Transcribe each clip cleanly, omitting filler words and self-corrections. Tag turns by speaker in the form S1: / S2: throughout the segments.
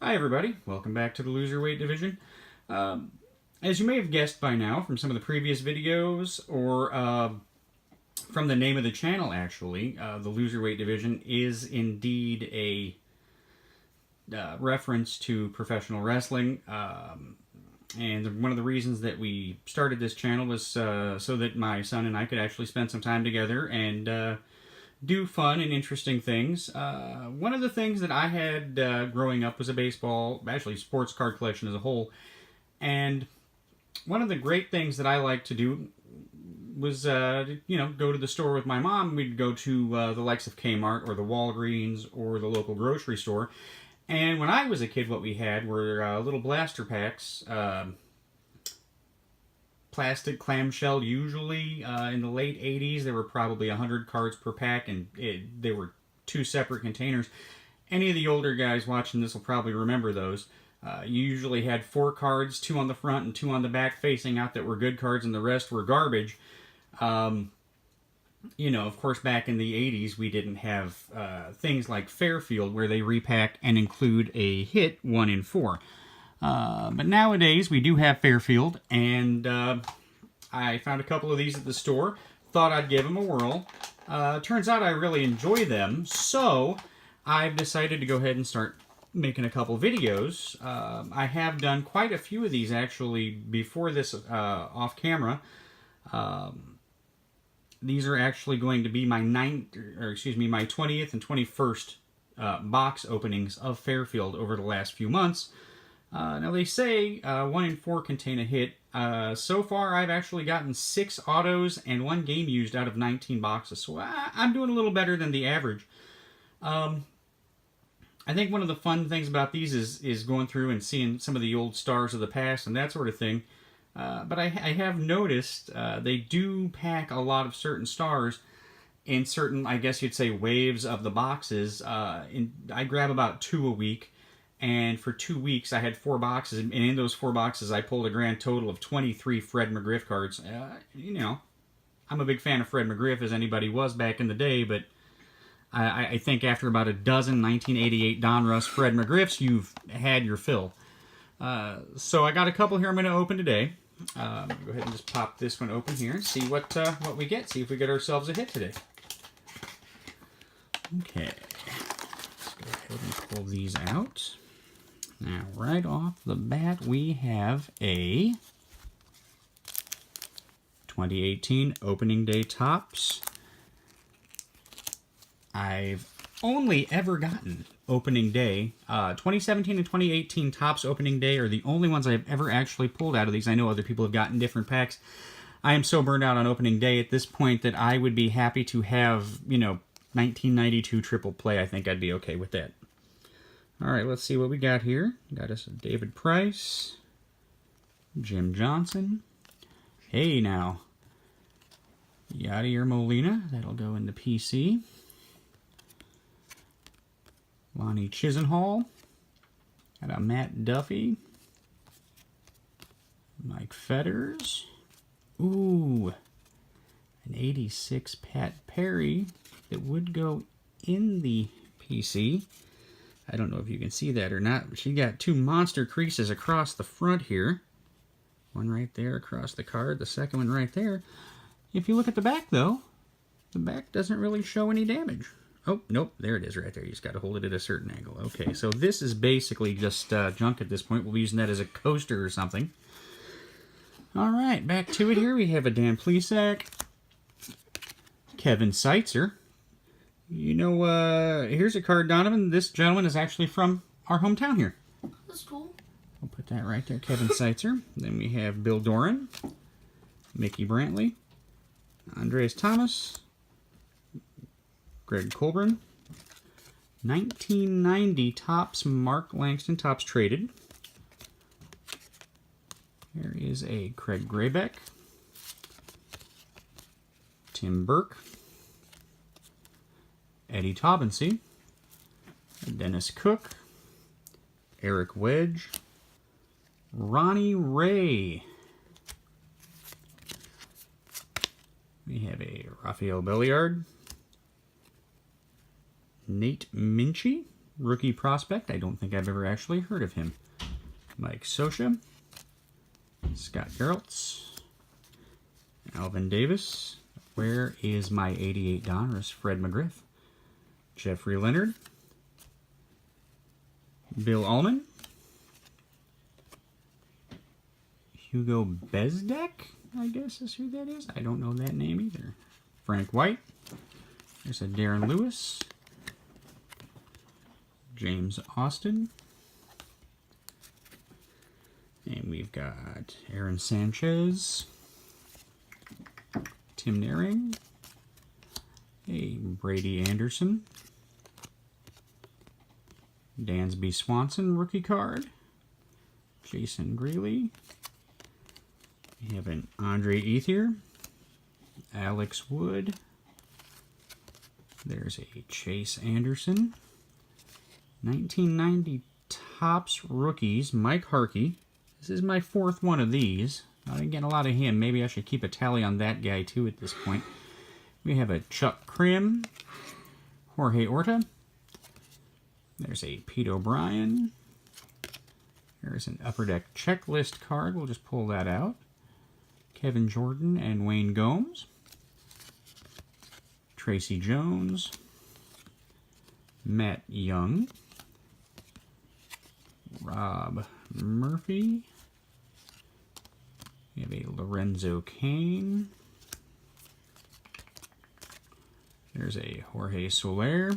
S1: Hi everybody, welcome back to the Loserweight division. As you may have guessed by now from some of the previous videos, or from the name of the channel actually, the Loserweight division is indeed a reference to professional wrestling. And one of the reasons that we started this channel was so that my son and I could actually spend some time together and do fun and interesting things. One of the things that I had growing up was a actually sports card collection as a whole. And one of the great things that I liked to do was, go to the store with my mom. We'd go to the likes of Kmart or the Walgreens or the local grocery store. And when I was a kid, what we had were little blaster packs, plastic clamshell. Usually in the late 80s there were probably 100 cards per pack, and they were two separate containers. Any of the older guys watching this will probably remember those. You usually had 4 cards, 2 on the front and 2 on the back facing out, that were good cards, and the rest were garbage. Of course, back in the 80s we didn't have things like Fairfield, where they repack and include a hit 1 in 4. But nowadays we do have Fairfield, and I found a couple of these at the store. Thought I'd give them a whirl. Turns out I really enjoy them, so I've decided to go ahead and start making a couple videos. I have done quite a few of these actually before this off camera. These are actually going to be my my 20th and 21st box openings of Fairfield over the last few months. Now they say 1 in 4 contain a hit. So far I've actually gotten 6 autos and 1 game used out of 19 boxes, so I'm doing a little better than the average. I think one of the fun things about these is going through and seeing some of the old stars of the past and that sort of thing. But I have noticed they do pack a lot of certain stars in certain, I guess you'd say, waves of the boxes. I grab about 2 a week. And for 2 weeks, I had 4 boxes, and in those 4 boxes, I pulled a grand total of 23 Fred McGriff cards. I'm a big fan of Fred McGriff, as anybody was back in the day, but I think after about a dozen 1988 Don Russ Fred McGriffs, you've had your fill. So I got a couple here I'm going to open today. Go ahead and just pop this one open here and see what we get. See if we get ourselves a hit today. Okay. Let's go ahead and pull these out. Now, right off the bat, we have a 2018 Opening Day Topps. I've only ever gotten Opening Day. 2017 and 2018 Topps Opening Day are the only ones I've ever actually pulled out of these. I know other people have gotten different packs. I am so burned out on Opening Day at this point that I would be happy to have, 1992 triple play. I think I'd be okay with that. Alright, let's see what we got here. Got us a David Price, Jim Johnson. Hey now, Yadier Molina, that'll go in the PC. Lonnie Chisenhall. Got a Matt Duffy. Mike Fetters. Ooh, an 86 Pat Perry that would go in the PC. I don't know if you can see that or not, but she got 2 monster creases across the front here. One right there across the card, the second one right there. If you look at the back, though, the back doesn't really show any damage. Oh, nope, there it is right there. You just got to hold it at a certain angle. Okay, so this is basically just junk at this point. We'll be using that as a coaster or something. All right, back to it here. We have a Dan Plesac, Kevin Seitzer. Here's a card, Donovan. This gentleman is actually from our hometown here.
S2: That's cool.
S1: We'll put that right there, Kevin Seitzer. Then we have Bill Doran, Mickey Brantley, Andreas Thomas, Greg Colburn, 1990 Topps Mark Langston Topps Traded. Here is a Craig Graybeck, Tim Burke, Eddie Taubensee, Dennis Cook, Eric Wedge, Ronnie Ray. We have a Rafael Belliard, Nate Minchie, rookie prospect. I don't think I've ever actually heard of him. Mike Scioscia, Scott Geraltz, Alvin Davis. Where is my 88 Donruss? Fred McGriff, Jeffrey Leonard, Bill Ullman, Hugo Bezdek, I guess is who that is. I don't know that name either. Frank White. There's a Darren Lewis. James Austin. And we've got Aaron Sanchez. Tim Naring. A Brady Anderson. Dansby Swanson rookie card. Jason Greeley. We have an Andre Ethier. Alex Wood. There's a Chase Anderson. 1990 Topps Rookies, Mike Harkey. This is my fourth one of these. I didn't get a lot of him. Maybe I should keep a tally on that guy too at this point. We have a Chuck Krim. Jorge Orta. There's a Pete O'Brien. There's an Upper Deck checklist card. We'll just pull that out. Kevin Jordan and Wayne Gomes. Tracy Jones. Matt Young. Rob Murphy. We have a Lorenzo Cain. There's a Jorge Soler.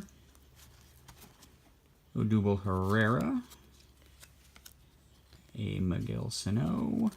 S1: Odubel Herrera. A Miguel Sano.